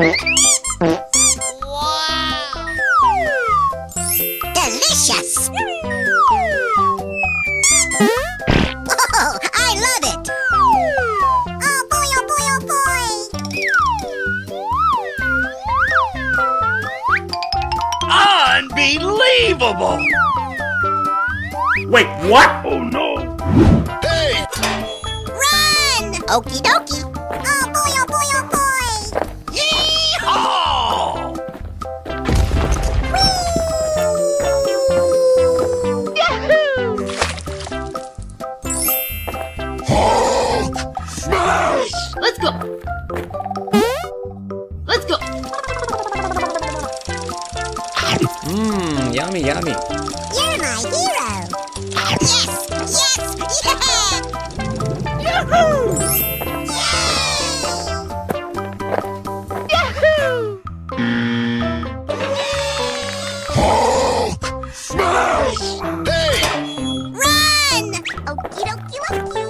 Wow! Delicious! Oh, I love it! Oh boy, oh boy, oh boy! Unbelievable! Wait, what? Oh no! Hey! Run! Okie dokie! Oh boy, oh boy, oh boy! Yeehaw! Smash! Let's go. Let's go. Mmm, yummy, yummy. You're my hero! Yes! Yes! Yeah! Yahoo! Hulk! Smash! Hey! Run! Okie dokie dokie!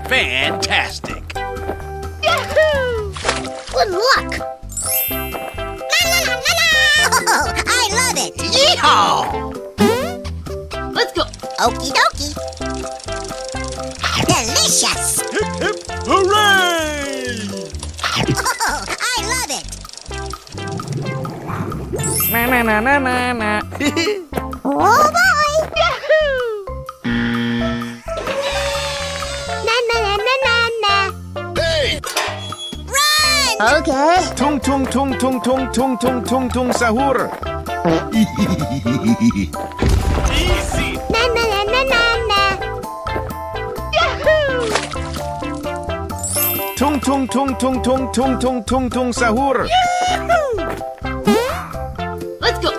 Fantastic! Good luck! La la la la la! Oh, I love it! Yeehaw! Let's go. Okie dokie! Delicious! Hip hip hooray! Oh, I love it! Na na na na na na. Oh boy! Na na na na na na! Hey! Run! Okay. Tung tung tung tung tung tung tung tung tung sahur. Easy! Na na na na na na! Tung tung tung tung tung tung tung tung tung sahur. Let's go.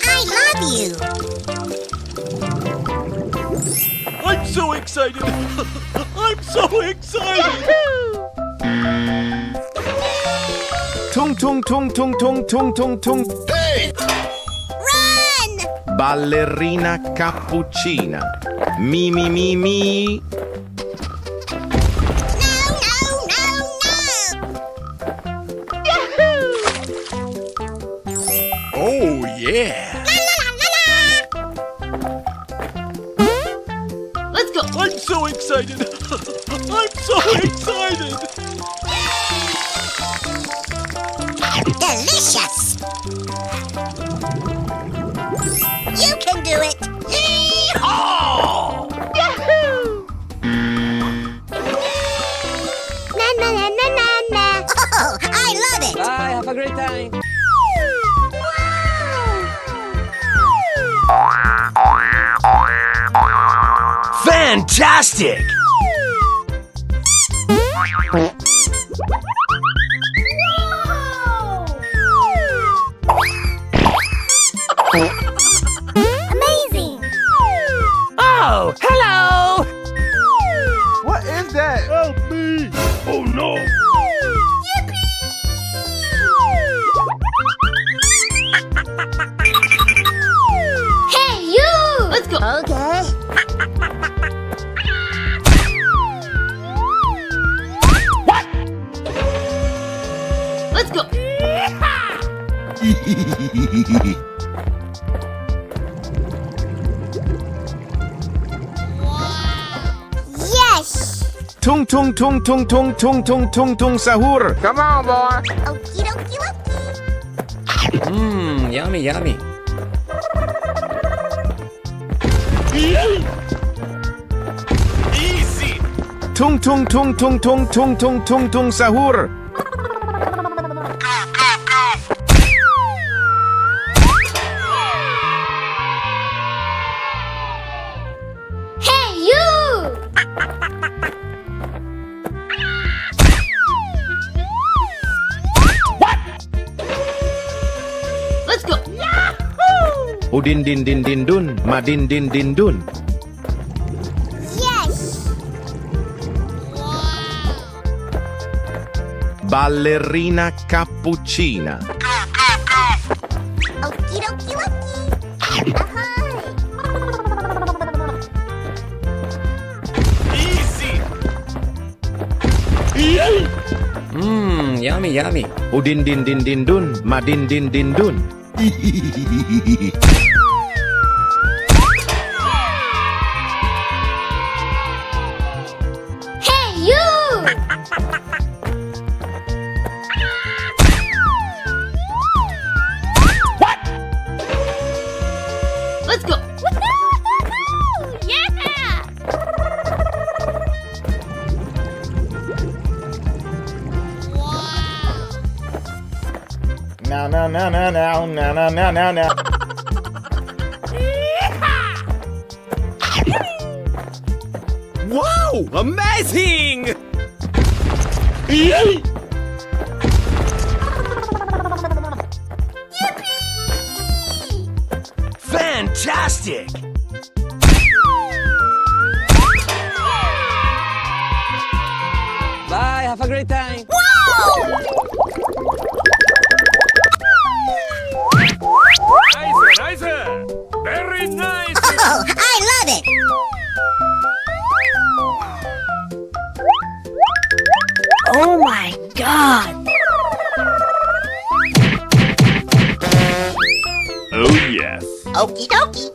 I love you! I'm so excited! I'm so excited! Tung tung tung tung tung tung tung tung. Hey! Run! Ballerina cappuccina. Mi mi mi mi. No, no, no, no! Oh yeah! Let's go. I'm so excited! I'm so excited! Delicious! You can do it! Yeehaw! Na na na na na na! Oh, I love it! Bye, have a great time. Fantastic! Amazing! Oh, hello. What is that? Help me! Oh no! Hey, you! Let's go. Okay. Let's go. Yes! Tung tung tung tung tung tung tung tung tung sahur. Come on, boy. Okie dokie dokie! Mmm, yummy, yummy. Easy! Tung tung tung tung tung tung tung tung tung sahur. Hey, you! Let's go. Udin din din din dun. Madin din din dun. Yes! Ballerina cappuccina. Okie dokie yummy, yummy. Udin din din din dun, madin din din dun. Hey, you! Let's go. Yeah! Now, now, now, now, now, now, now, now, now, now. Wow! Amazing! Fantastic! Bye, have a great time. Nice! Very nice! Oh, I love it! Oh my god! Oh yes! Okie dokie.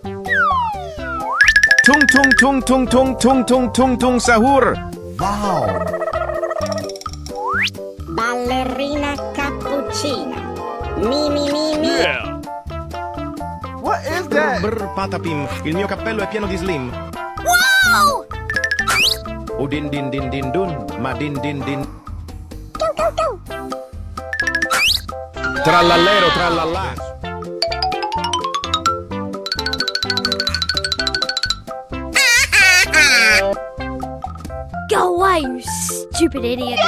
Tung tung tung tung tung tung tung tung tung sahur. Ballerina cappuccina. Mi mi mi mi. Yeah! Brr patapim, il mio cappello è pieno di slim. Wow! Udin din din din dun, madin din din. Go, go, go! Trallallero trallallà. Go away, you stupid idiot.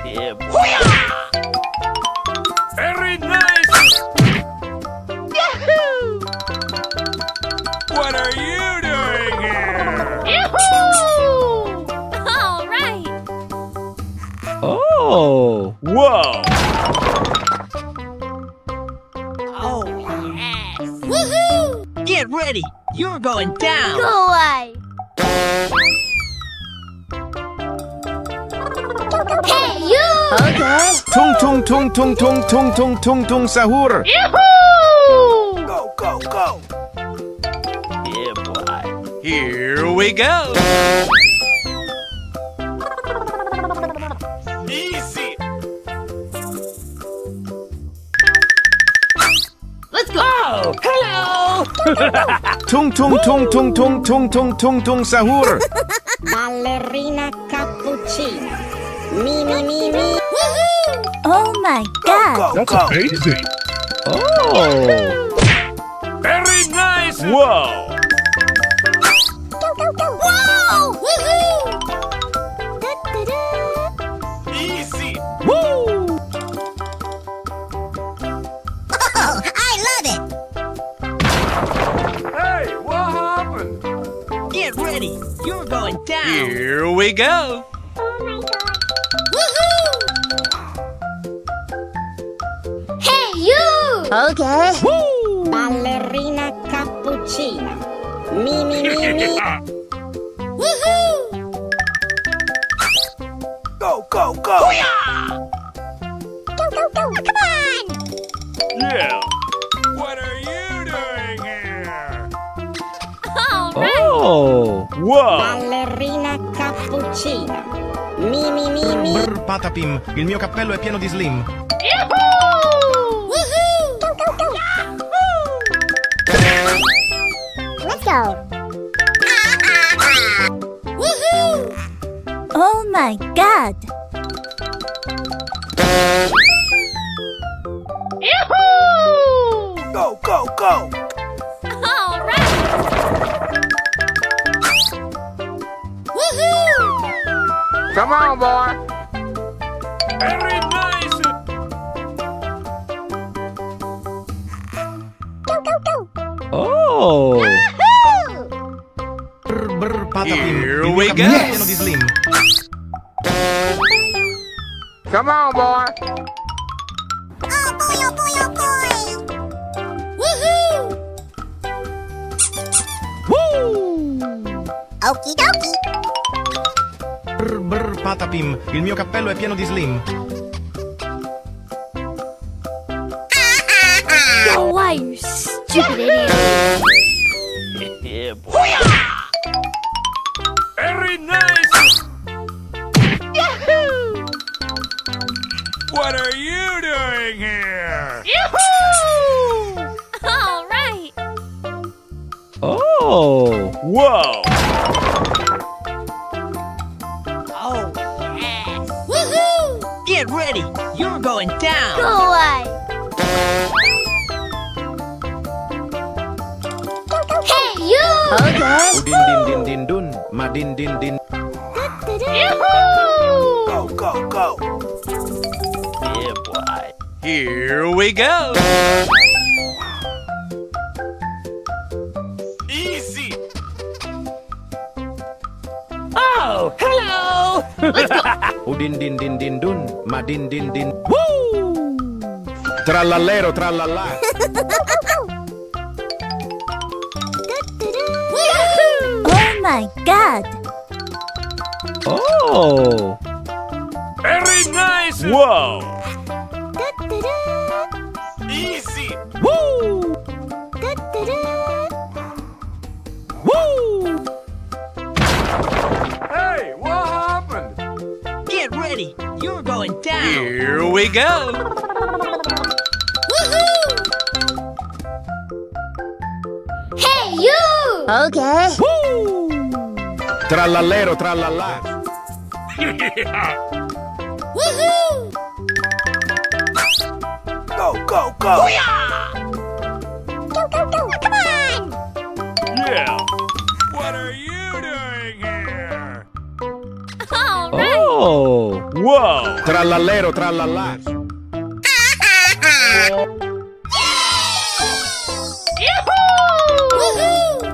Yeah, boy. Very nice! What are you doing here? All right. Oh. Whoa! Oh, yes. Woohoo! Get ready. You're going down. Go away. Hey, you! Okay. Tung tung tung tung tung tung tung tung tung sahur. Go, go, go! Yeah, boy. Here we go! Easy! Let's go. Oh, hello. Tung tung tung tung tung tung tung tung tung sahur. Ballerina cappuccina. Mi mi mi mi. Oh my god. That's amazing! Oh. Very nice! Whoa! Go, go, go! Wow! Woohoo! Easy! Woo. Oh, I love it! Hey, what happened? Get ready. You're going down. Here we go! Woohoo! Hey, you! Okay. Ballerina cappuccina. Mi mi mi mi. Woohoo! Go, go, go! Go, go, go! Come on! Yeah! What are you doing here? All right. Oh. Whoa! Ballerina cappuccina. Mi mi mi mi. Brr patapim, il mio cappello è pieno di slim. Woohoo! Go, go, go! Let's go! Woohoo! Oh my god. Go, go, go! All right. Woohoo! Come on, boy. Very nice! Go, go, go! Oh. Woohoo! Brr brr patapim, Here il mio we cappello go. è pieno di slim. Come on, boy. Oh boy, oh boy, oh boy! Woohoo! Woo. Okie dokie! Brr brr patapim, il mio cappello è pieno di slim. Go away, you stupid idiot. Yeah, boy. Very nice. Yahoo! What are you doing here? Yahoo! All right. Oh. Whoa. Oh, yes. Woohoo! Get ready. You're going down. Go away. Hey, you! Okay. Udin din din din dun, madin din din. Yahoo! Go, go, go. Yeah, boy. Here we go. Easy. Oh, hello. Udin din din din dun, madin din din. Woo! Trallallero trallallà. Oh my god. Oh. Very nice. Whoa. Easy. Woo. Woo. Hey, what happened? Get ready. You're going down. Here we go. Woohoo! Hey, you! Okay. Trallallero trallallà. Woohoo! Go, go, go. Go, go, go! Come on! Yeah. What are you doing here? All right. Oh. Whoa. Trallallero trallallà.